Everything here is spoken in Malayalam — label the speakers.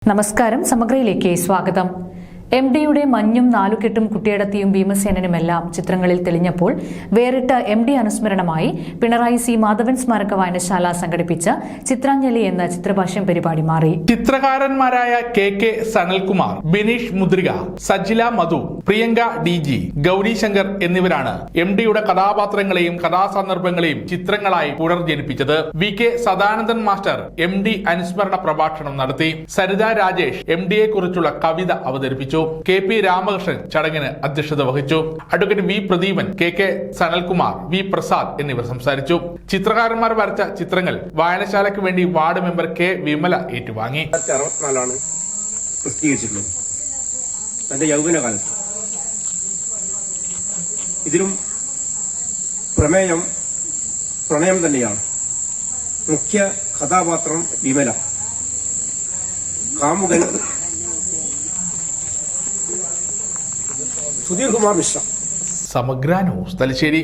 Speaker 1: നമസ്കാരം. സമഗ്രയിലേക്ക് സ്വാഗതം. എംഡിയുടെ മഞ്ഞും നാലുകെട്ടും കുട്ടിയടത്തിയും ഭീമസേനനുമെല്ലാം ചിത്രങ്ങളിൽ തെളിഞ്ഞപ്പോൾ വേറിട്ട എംഡി അനുസ്മരണമായി പിണറായി സി മാധവൻ സ്മാരക വായനശാല സംഘടിപ്പിച്ച ചിത്രാഞ്ജലി എന്ന ചിത്രഭാഷ്യം പരിപാടി മാറി.
Speaker 2: ചിത്രകാരന്മാരായ കെ സനൽകുമാർ, ബിനീഷ് മുദ്രിക, സജില മധു, പ്രിയങ്ക DG, ഗൗരി ശങ്കർ എന്നിവരാണ് എംഡിയുടെ കഥാപാത്രങ്ങളെയും കഥാസന്ദർഭങ്ങളെയും ചിത്രങ്ങളായി പുനർജനിപ്പിച്ചത്. VK സദാനന്ദൻ മാസ്റ്റർ MD അനുസ്മരണ പ്രഭാഷണം നടത്തി. സരിത രാജേഷ് MDയെ കുറിച്ചുള്ള കവിത അവതരിപ്പിച്ചു. KP രാമകൃഷ്ണൻ ചടങ്ങിന് അധ്യക്ഷത വഹിച്ചു. Advocate V Pradeepan, KK Sanalkumar, V Prasad എന്നിവർ സംസാരിച്ചു. ചിത്രകാരന്മാർ വരച്ച ചിത്രങ്ങൾ വായനശാലയ്ക്ക് വേണ്ടി വാർഡ് മെമ്പർ K വിമല ഏറ്റുവാങ്ങി.
Speaker 3: 1964 പ്രസിദ്ധീകരിച്ചിട്ടുള്ളത് തന്റെ യൗവനകാലത്ത്. ഇതിലും പ്രണയം തന്നെയാണ്. മുഖ്യ കഥാപാത്രം വിമല, കാമുകൻ സുധീർ കുമാർ മിശ്ര.
Speaker 2: സമഗ്ര ന്യൂസ്, തലശ്ശേരി.